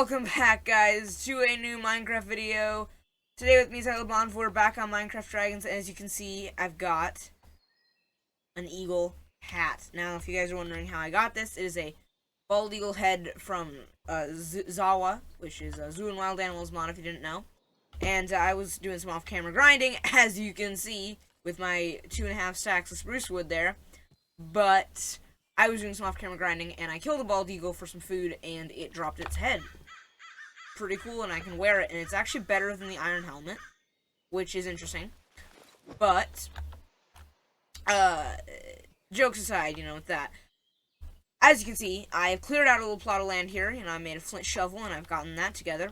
Welcome back, guys, to a new Minecraft video. Today with me is Bond. We're back on Minecraft Dragons, and as you can see, I've got an eagle hat. Now, if you guys are wondering how I got this, it is a bald eagle head from Zawa, which is Zoo and Wild Animals mod, if you didn't know. And I was doing some off-camera grinding, as you can see, with my 2.5 stacks of spruce wood there. But I was doing some off-camera grinding, and I killed a bald eagle for some food, and it dropped its head. Pretty cool, and I can wear it, and it's actually better than the iron helmet, which is interesting. But, jokes aside, with that. As you can see, I've cleared out a little plot of land here. I made a flint shovel, and I've gotten that together.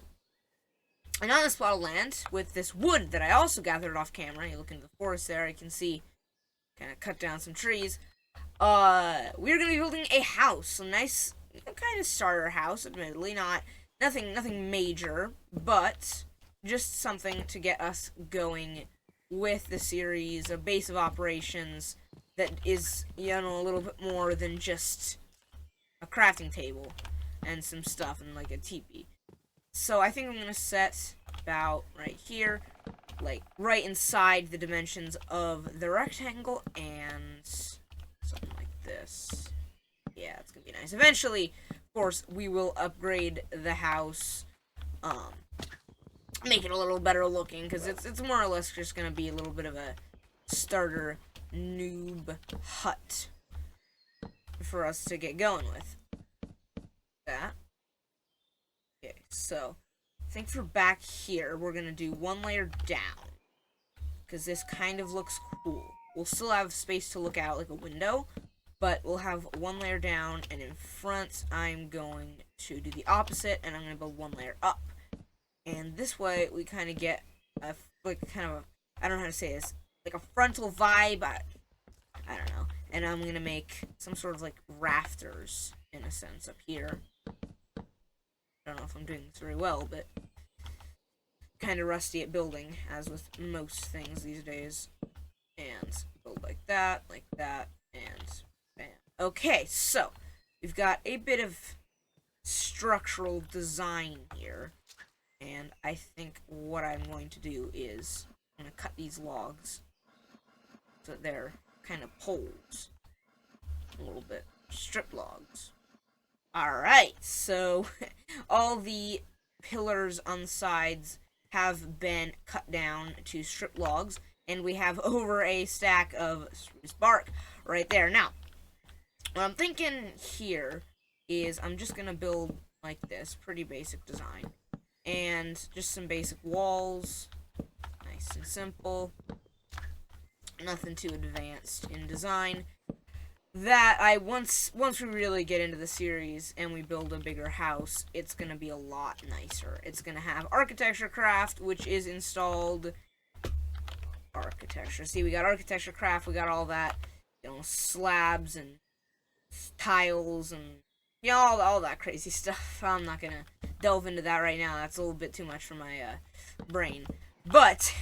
And on this plot of land, with this wood that I also gathered off camera, you look into the forest there, you can see, kind of cut down some trees. We're going to be building a house, a nice, kind of starter house, admittedly, nothing major, but just something to get us going with the series, a base of operations that is, a little bit more than just a crafting table and some stuff and like a teepee. So I think I'm going to set about right here, like right inside the dimensions of the rectangle and something like this. Yeah, it's going to be nice. Eventually, of course, we will upgrade the house, make it a little better looking, because it's more or less just going to be a little bit of a starter noob hut for us to get going with. That. Okay, so, I think for back here, we're going to do one layer down, because this kind of looks cool. We'll still have space to look out like a window, but we'll have one layer down, and in front, I'm going to do the opposite, and I'm going to build one layer up. And this way, we kind of get a, I don't know how to say this, like a frontal vibe, I don't know. And I'm going to make some sort of, rafters, in a sense, up here. I don't know if I'm doing this very well, but kind of rusty at building, as with most things these days. And build like that, and bam. Okay, so we've got a bit of structural design here, and I think what I'm going to do is I'm going to cut these logs so that they're kind of poles, a little bit, strip logs. Alright, so all the pillars on the sides have been cut down to strip logs, and we have over a stack of spruce bark right there. Now, what I'm thinking here is I'm just going to build like this, pretty basic design, and just some basic walls, nice and simple, nothing too advanced in design. That once we really get into the series and we build a bigger house, it's going to be a lot nicer. It's going to have architecture craft, which is installed. Architecture. See, we got architecture craft, we got all that, slabs and tiles and, all that crazy stuff. I'm not going to delve into that right now. That's a little bit too much for my brain. But,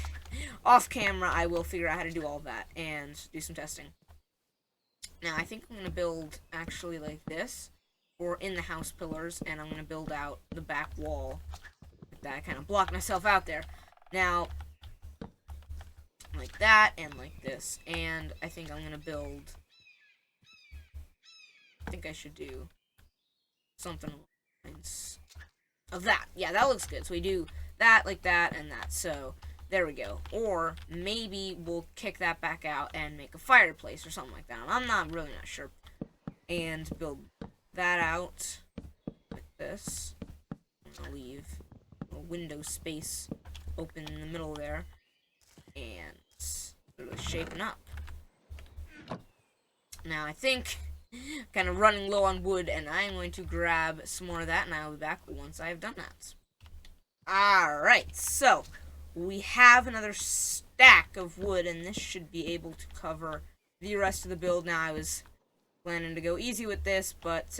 off camera, I will figure out how to do all that and do some testing. Now, I think I'm going to build actually like this, or in the house pillars, and I'm going to build out the back wall like that. I kind of block myself out there. Now, like that, and like this, and I think I'm going to build, I think I should do something of that. Yeah, that looks good. So we do that, like that, and that. So, there we go. Or maybe we'll kick that back out and make a fireplace or something like that. I'm really not sure. And build that out like this. I'm gonna leave a window space open in the middle there. And it's really shaping up. Now I think kind of running low on wood, and I'm going to grab some more of that, and I'll be back once I have done that. Alright, so we have another stack of wood, and this should be able to cover the rest of the build. Now, I was planning to go easy with this, but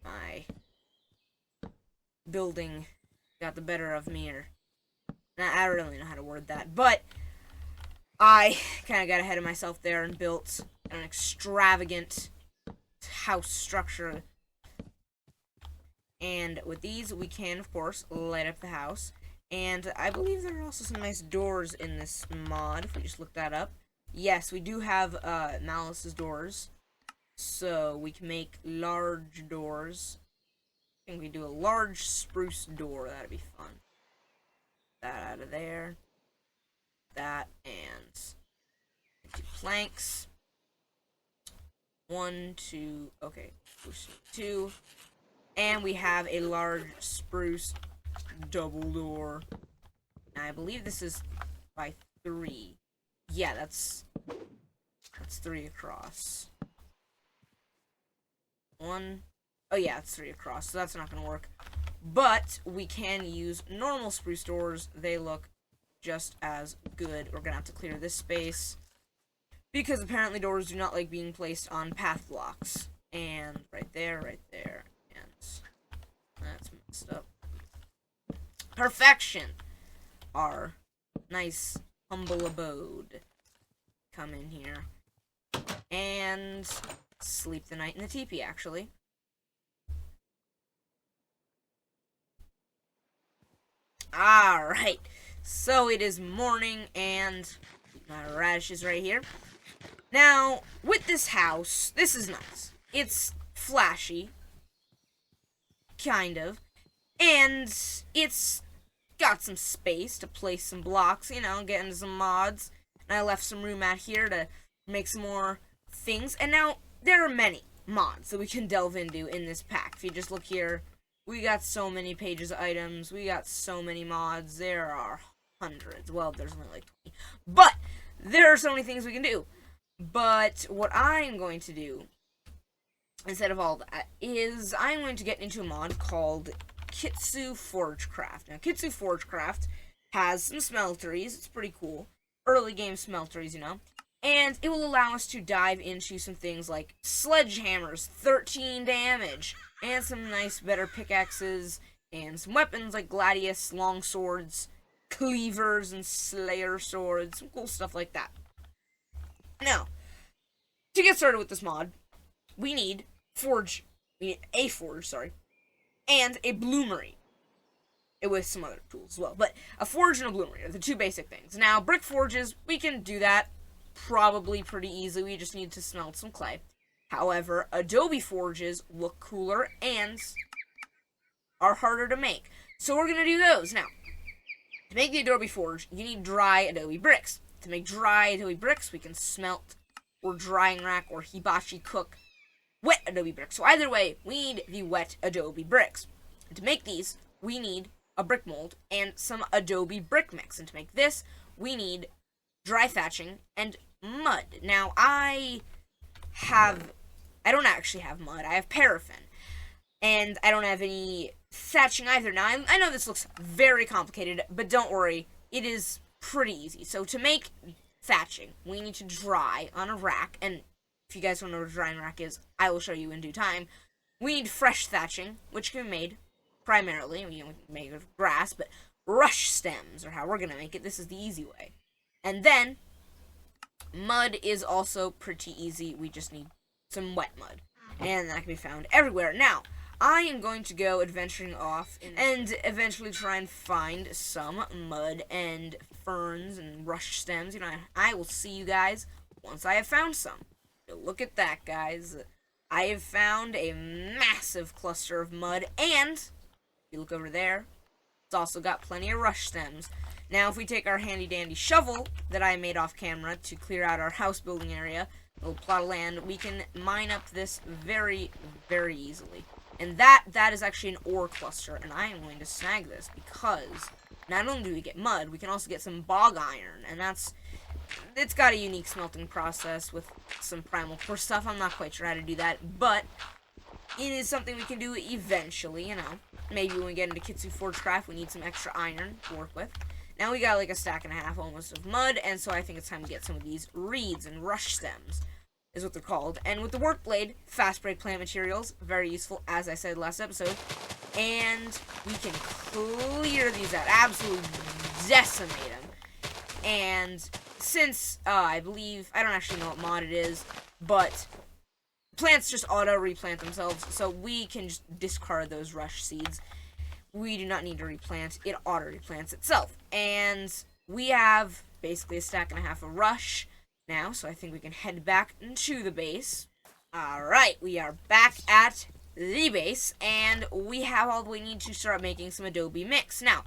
my building got the better of me, or I don't really know how to word that, but I kind of got ahead of myself there and built an extravagant house structure, And with these, we can, of course, light up the house. And I believe there are also some nice doors in this mod, if we just look that up. Yes, we do have Malice's doors. So we can make large doors. I think we do a large spruce door. That'd be fun. That out of there. That and 2 planks. 1, 2. Okay, 2. And we have a large spruce double door. And I believe this is by 3. Yeah, that's 3 across. 1. Oh yeah, it's 3 across, so that's not gonna work. But we can use normal spruce doors. They look just as good. We're gonna have to clear this space because apparently doors do not like being placed on path blocks. And right there, and that's messed up. Perfection! Our nice, humble abode. Come in here. And sleep the night in the teepee, actually. Alright, so it is morning, and my radish is right here. Now, with this house, this is nice. It's flashy, kind of, and it's got some space to place some blocks, you know, get into some mods. And I left some room out here to make some more things. And now, there are many mods that we can delve into in this pack. If you just look here, we got so many pages of items. We got so many mods. There are hundreds. Well, there's only like 20. But there are so many things we can do. But what I'm going to do, instead of all that, is I'm going to get into a mod called Kitsu Forgecraft. Now, Kitsu Forgecraft has some smelteries. It's pretty cool. Early game smelteries, you know. And it will allow us to dive into some things like sledgehammers, 13 damage, and some nice, better pickaxes, and some weapons like gladius, long swords, cleavers, and slayer swords, some cool stuff like that. Now, to get started with this mod, we need a forge, and a bloomery. With some other tools as well, but a forge and a bloomery are the 2 basic things. Now, brick forges, we can do that probably pretty easily. We just need to smelt some clay. However, adobe forges look cooler and are harder to make. So we're going to do those. Now, to make the adobe forge, you need dry adobe bricks. To make dry adobe bricks, we can smelt or drying rack or hibachi cook wet adobe bricks. So either way, we need the wet adobe bricks. And to make these, we need a brick mold and some adobe brick mix. And to make this, we need dry thatching and mud. Now, I don't actually have mud. I have paraffin. And I don't have any thatching either. Now, I know this looks very complicated, but don't worry. It is pretty easy. So to make thatching, we need to dry on a rack. And if you guys don't know what a drying rack is, I will show you in due time. We need fresh thatching, which can be made primarily, we can make it of grass, but rush stems are how we're going to make it. This is the easy way. And then, mud is also pretty easy. We just need some wet mud. And that can be found everywhere. Now, I am going to go adventuring off and eventually try and find some mud and ferns and rush stems. You know, I will see you guys once I have found some. Look at that, guys. I have found a massive cluster of mud, and you look over there, it's also got plenty of rush stems. Now, if we take our handy-dandy shovel that I made off camera to clear out our house building area, a little plot of land, we can mine up this very, very easily. And that is actually an ore cluster, and I am going to snag this because not only do we get mud, we can also get some bog iron, and it's got a unique smelting process with some primal core stuff. I'm not quite sure how to do that, but it is something we can do eventually, you know. Maybe when we get into Kitsu Forgecraft, we need some extra iron to work with. Now we got like a stack and a half almost of mud, and so I think it's time to get some of these reeds and rush stems, is what they're called. And with the work blade, fast break plant materials, very useful, as I said last episode. And we can clear these out, absolutely decimate them. And since, I believe, I don't actually know what mod it is, but plants just auto-replant themselves, so we can just discard those rush seeds. We do not need to replant. It auto-replants itself. And we have basically a stack and a half of rush now, so I think we can head back into the base. Alright, we are back at the base, and we have all we need to start making some adobe mix. Now,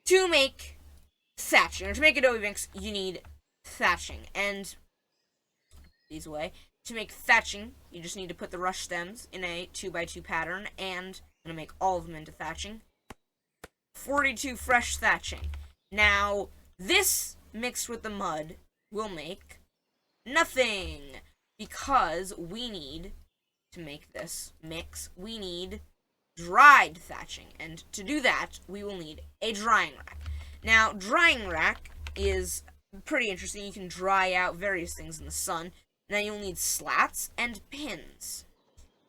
to make thatching, or to make adobe mix, you need thatching, and these way. To make thatching, you just need to put the rush stems in a 2x2 pattern, and I'm going to make all of them into thatching. 42 fresh thatching. Now, this mixed with the mud will make nothing, because we need to make this mix, we need dried thatching, and to do that, we will need a drying rack. Now, drying rack is pretty interesting. You can dry out various things in the sun. Now, you'll need slats and pins.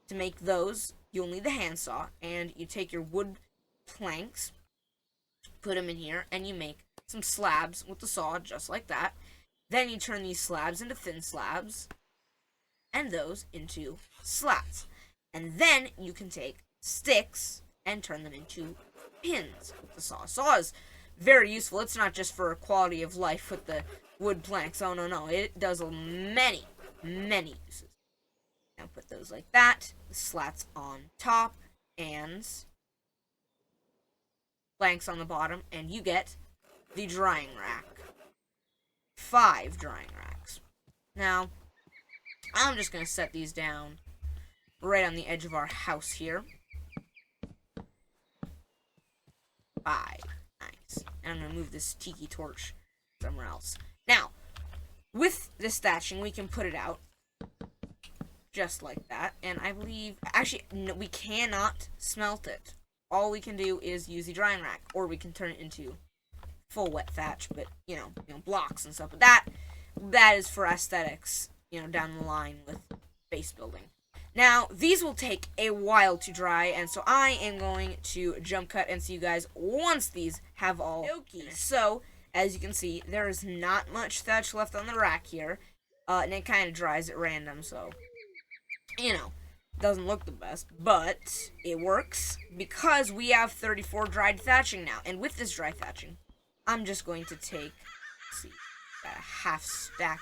To make those, you'll need the handsaw, and you take your wood planks, put them in here, and you make some slabs with the saw, just like that. Then you turn these slabs into thin slabs, and those into slats. And then you can take sticks and turn them into pins with the saw. Saw is very useful. It's not just for quality of life with the wood planks. Oh, no. It does many uses. Now put those like that. The slats on top and planks on the bottom. And you get the drying rack. 5 drying racks. Now, I'm just going to set these down right on the edge of our house here. 5. Nice. And I'm going to move this tiki torch somewhere else. Now, with this thatching, we can put it out just like that. And I believe, actually, no, we cannot smelt it. All we can do is use the drying rack, or we can turn it into full wet thatch, but, you know, blocks and stuff. But that is for aesthetics, down the line with base building. Now, these will take a while to dry, and so I am going to jump cut and see you guys once these have all finished. So, as you can see, there is not much thatch left on the rack here, and it kind of dries at random, so, doesn't look the best, but it works because we have 34 dried thatching now, and with this dry thatching, I'm just going to take, let's see, about a half stack,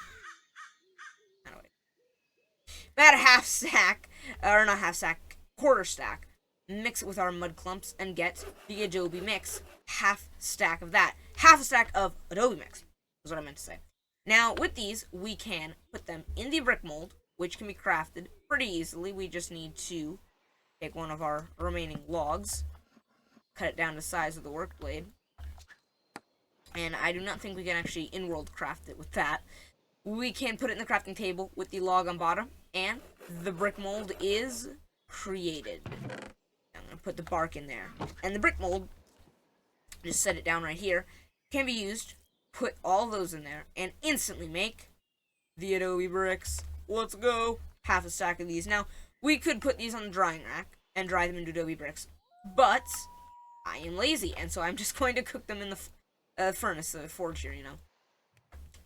or not half stack, quarter stack, mix it with our mud clumps, and get the adobe mix, half stack of that. Half a stack of adobe mix, is what I meant to say. Now, with these, we can put them in the brick mold, which can be crafted pretty easily. We just need to take one of our remaining logs, cut it down to the size of the work blade, and I do not think we can actually in-world craft it with that. We can put it in the crafting table with the log on bottom, and the brick mold is created. I'm going to put the bark in there. And the brick mold, just set it down right here, can be used, put all those in there, and instantly make the adobe bricks. Let's go. Half a stack of these. Now, we could put these on the drying rack and dry them into adobe bricks, but I am lazy, and so I'm just going to cook them in the furnace, the forge here,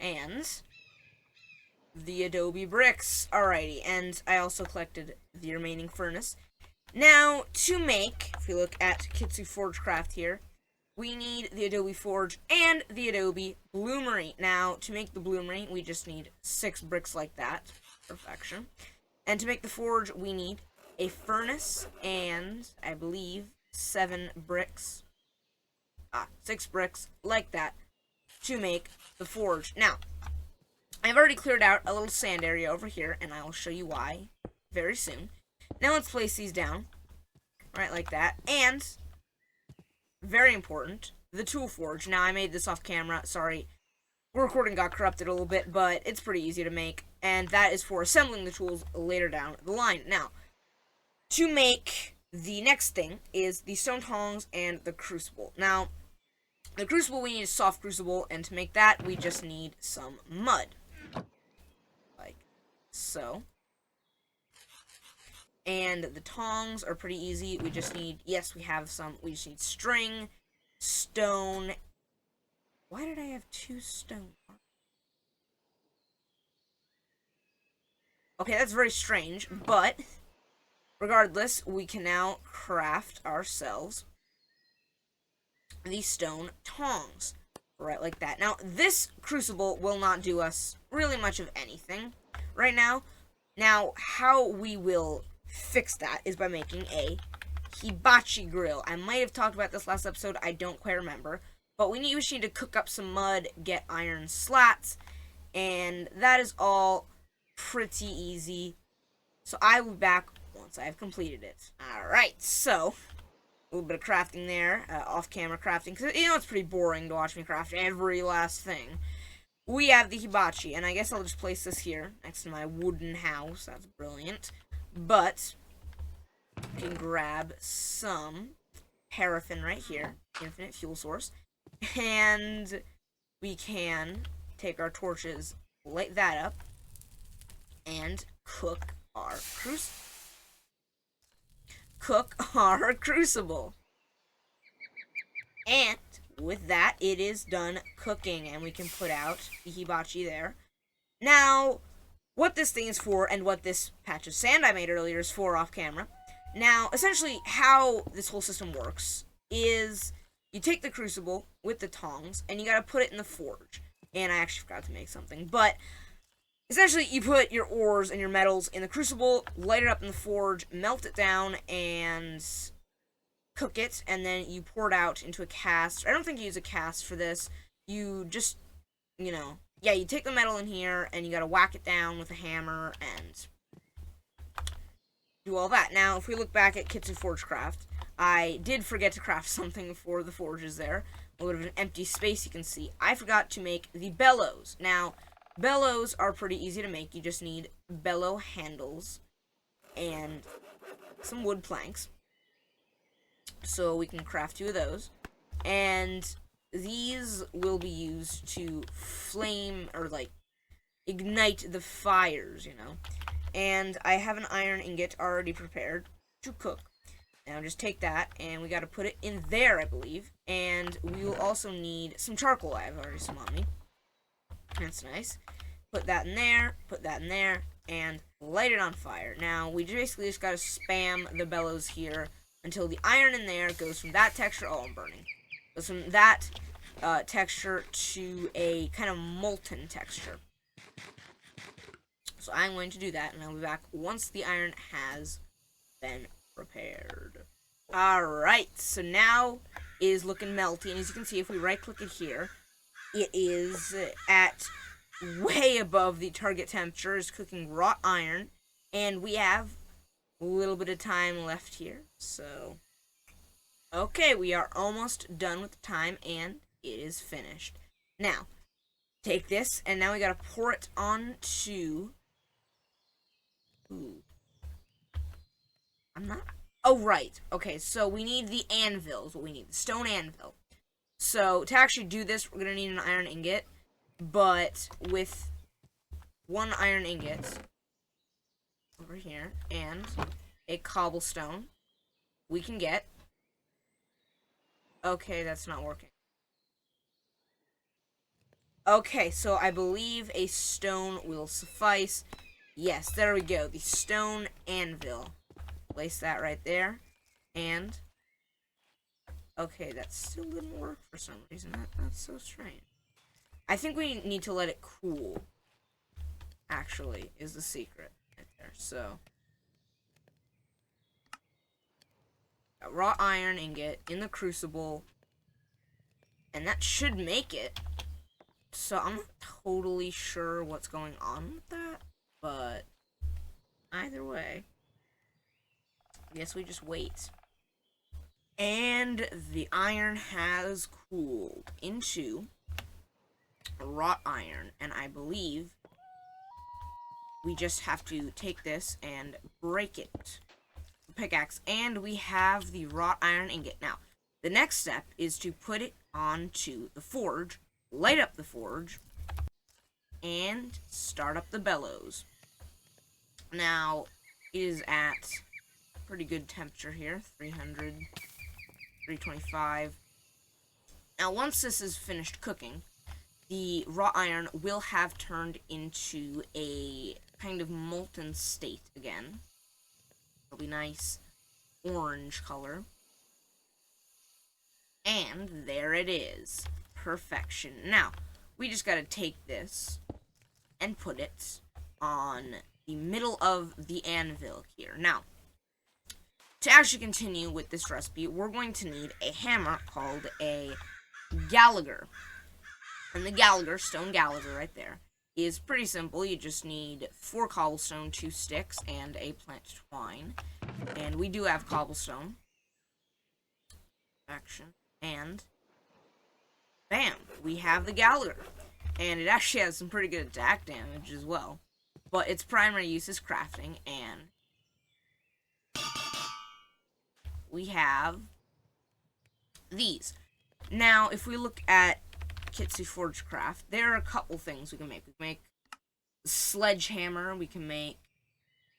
And the adobe bricks. Alrighty, and I also collected the remaining furnace. Now, to make, if we look at Kitsu Forge Craft here, we need the adobe forge and the adobe bloomery. Now, to make the bloomery, we just need 6 bricks like that. Perfection. And to make the forge, we need a furnace and, I believe, 7 bricks. 6 bricks like that to make the forge. Now, I've already cleared out a little sand area over here, and I will show you why very soon. Now let's place these down, right like that, and, very important, the tool forge. Now, I made this off camera, sorry, recording got corrupted a little bit, but it's pretty easy to make, and that is for assembling the tools later down the line. Now, to make the next thing is the stone tongs and the crucible. Now, the crucible, we need a soft crucible, and to make that, we just need some mud. Like so. And the tongs are pretty easy. We just need, yes, we have some, we just need string, stone. Why did I have 2 stone? Okay, that's very strange, but regardless, we can now craft ourselves these stone tongs. Right, like that. Now, this crucible will not do us really much of anything right now. Now, how we will fix that is by making a hibachi grill. I might have talked about this last episode, I don't quite remember. But we just need to cook up some mud, get iron slats, and that is all pretty easy. So I will be back once I have completed it. Alright, so a little bit of crafting there, off-camera crafting, because, you know, it's pretty boring to watch me craft every last thing. We have the hibachi, and I guess I'll just place this here, next to my wooden house. That's brilliant. But, we can grab some paraffin right here, infinite fuel source, and we can take our torches, light that up, and cook our crucible. And with that, it is done cooking, and we can put out the hibachi there. Now, what this thing is for, and what this patch of sand I made earlier is for off camera. Now, essentially, how this whole system works is you take the crucible with the tongs, and you gotta put it in the forge. And I actually forgot to make something, but essentially, you put your ores and your metals in the crucible, light it up in the forge, melt it down, and cook it, and then you pour it out into a cast. I don't think you use a cast for this. You just, you know, yeah, you take the metal in here, and you gotta whack it down with a hammer, and do all that. Now, if we look back at Kits and Forgecraft, I did forget to craft something for the forges there. A little bit of an empty space you can see. I forgot to make the bellows. Now, bellows are pretty easy to make. You just need bellow handles and some wood planks. So we can craft 2 of those. And these will be used to flame, or like, ignite the fires, you know. And I have an iron ingot already prepared to cook. Now just take that, and we gotta put it in there, I believe. And we will also need some charcoal. I have already some on me. That's nice. Put that in there, and light it on fire. Now, we basically just gotta spam the bellows here until the iron in there goes from that texture, oh, I'm burning, goes from that texture to a kind of molten texture. So I'm going to do that, and I'll be back once the iron has been prepared. Alright, so now it is looking melty, and as you can see, if we right-click it here, it is at way above the target temperature. It's cooking wrought iron, and we have a little bit of time left here, so okay, we are almost done with the time, and it is finished. Now, take this, and now we gotta pour it onto, oh, right, okay, so we need the anvil, is what we need, the stone anvil. So, to actually do this, we're gonna need an iron ingot, but with 1 iron ingot over here and a cobblestone, we can get, okay, that's not working. Okay, so I believe a stone will suffice. Yes, there we go, the stone anvil. Place that right there, and okay, that still didn't work for some reason. That's so strange. I think we need to let it cool, actually, is the secret right there. So, got raw iron ingot in the crucible, and that should make it. So, I'm not totally sure what's going on with that, but either way, I guess we just wait. And the iron has cooled into wrought iron, and I believe we just have to take this and break it. Pickaxe, and we have the wrought iron ingot. Now, the next step is to put it onto the forge, light up the forge, and start up the bellows. Now, it is at pretty good temperature here, 300, 325. Now, once this is finished cooking, the wrought iron will have turned into a kind of molten state again. It'll be nice orange color. And there it is. Perfection. Now, we just gotta take this and put it on the middle of the anvil here. Now, to actually continue with this recipe, we're going to need a hammer called a Gallagher. And the Gallagher, stone Gallagher right there, is pretty simple. You just need 4 cobblestone, 2 sticks, and a plant twine. And we do have cobblestone. Action. And bam, we have the Gallagher. And it actually has some pretty good attack damage as well. But its primary use is crafting, and we have these. Now, if we look at Kitsu Forge Craft, there are a couple things we can make. We can make a sledgehammer, we can make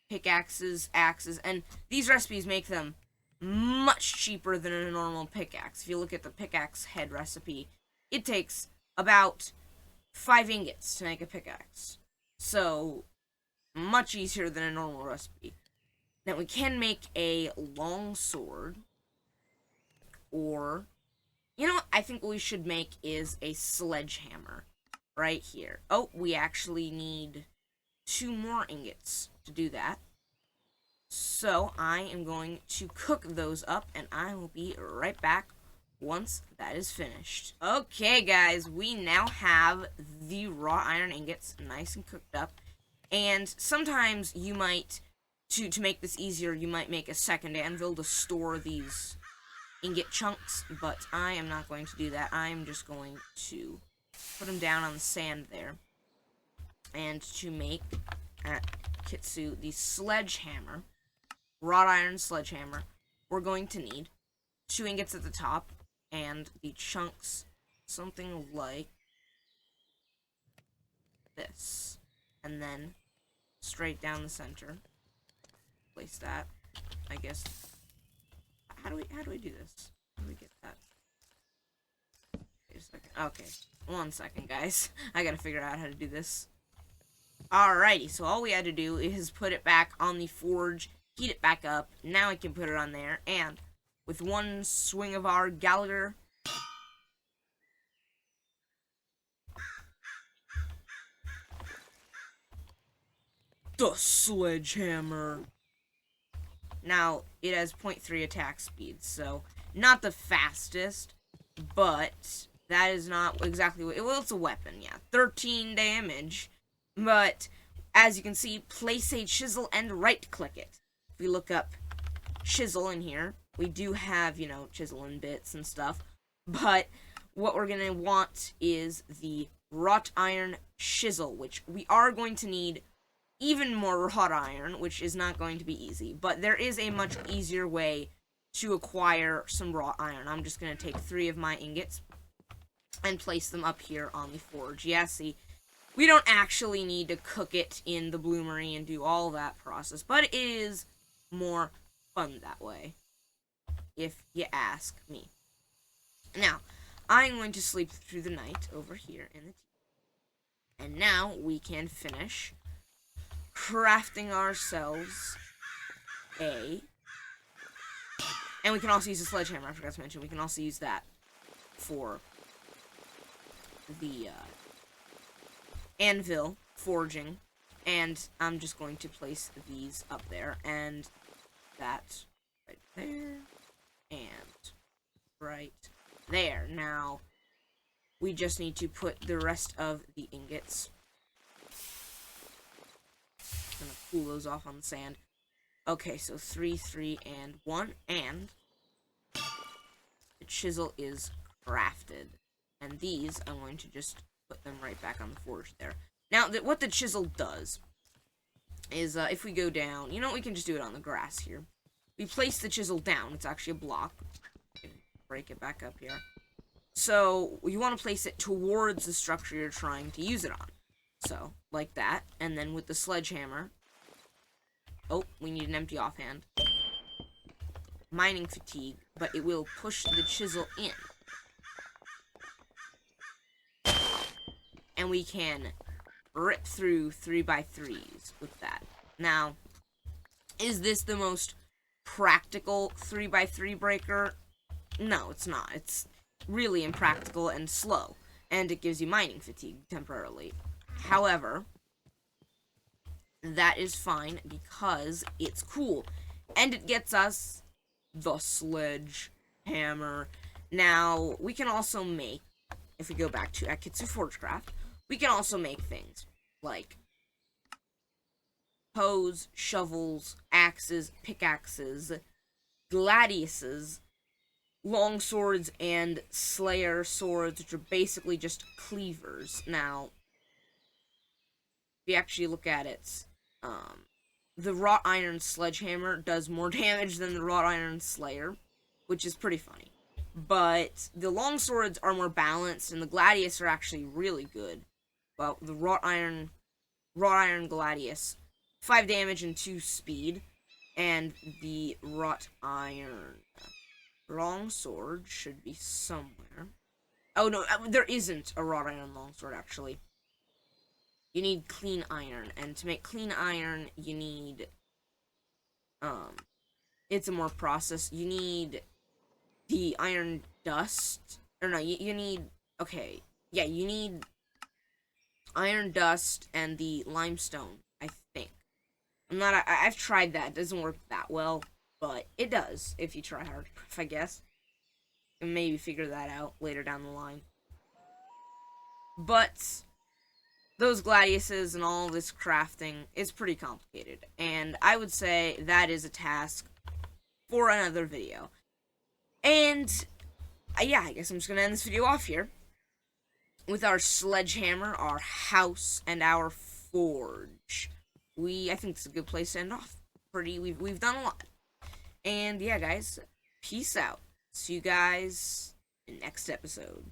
pickaxes, axes, and these recipes make them much cheaper than a normal pickaxe. If you look at the pickaxe head recipe, it takes about 5 ingots to make a pickaxe. So, much easier than a normal recipe. Now, we can make a long sword, or, you know what I think what we should make is a sledgehammer right here. Oh, we actually need 2 more ingots to do that. So, I am going to cook those up, and I will be right back once that is finished. Okay, guys, we now have the raw iron ingots nice and cooked up. And sometimes you might, to make this easier, you might make a second anvil to store these ingot chunks, but I am not going to do that. I'm just going to put them down on the sand there. And to make Kitsu the sledgehammer, wrought iron sledgehammer, we're going to need 2 ingots at the top, and the chunks, something like this. And then, straight down the center, place that, I guess. How do we do this? How do we get that? Wait a second. Okay, 1 second, guys. I gotta figure out how to do this. Alrighty, so all we had to do is put it back on the forge, heat it back up. Now I can put it on there, and with 1 swing of our Gallagher, the sledgehammer. Now, it has 0.3 attack speed, so not the fastest, but that is not exactly what... Well, it's a weapon, yeah. 13 damage, but as you can see, place a chisel and right-click it. If we look up chisel in here, we do have, you know, chisel and bits and stuff, but what we're going to want is the wrought iron chisel, which we are going to need even more wrought iron, which is not going to be easy, but there is a much easier way to acquire some wrought iron. I'm just going to take 3 of my ingots and place them up here on the forge. Yeah, see, we don't actually need to cook it in the bloomery and do all that process, but it is more fun that way, if you ask me. Now, I'm going to sleep through the night over here in the tea. And now we can finish crafting ourselves and we can also use a sledgehammer. I forgot to mention, we can also use that for the anvil forging. And I'm just going to place these up there, and that right there, and right there. Now, we just need to put the rest of the ingots. Gonna cool those off on the sand. Okay, so 3, 3, and 1, and the chisel is crafted. And these, I'm going to just put them right back on the forge there. Now, what the chisel does is, if we go down, you know what, we can just do it on the grass here. We place the chisel down. It's actually a block. Break it back up here. So, you want to place it towards the structure you're trying to use it on. So, like that. And then with the sledgehammer... Oh, we need an empty offhand. Mining fatigue, but it will push the chisel in. and we can rip through 3x3s with that. Now, is this the most practical 3x3 breaker? No, it's not. It's really impractical and slow, and it gives you mining fatigue temporarily. However, that is fine because it's cool, and it gets us the sledgehammer. Now, we can also make, if we go back to Akitsu Forgecraft, we can also make things like hoes, shovels, axes, pickaxes, gladiuses, long swords, and slayer swords, which are basically just cleavers. Now, if you actually look at it, the wrought iron sledgehammer does more damage than the wrought iron slayer, which is pretty funny. But the long swords are more balanced, and the gladius are actually really good. Well, the wrought iron gladius, 5 damage and 2 speed, and the wrought iron long sword should be somewhere. Oh no, there isn't a wrought iron long sword actually. You need clean iron, and to make clean iron, you need it's a more process. You need the iron dust, or no, you need, okay, yeah, you need iron dust and the limestone, I think. I've tried that. It doesn't work that well, but it does if you try hard, I guess. And maybe figure that out later down the line. But those gladiuses and all this crafting is pretty complicated, and I would say that is a task for another video. And yeah, I guess I'm just gonna end this video off here with our sledgehammer, our house, and our forge. I think it's a good place to end off. We've done a lot. And yeah, guys, peace out. See you guys in the next episode.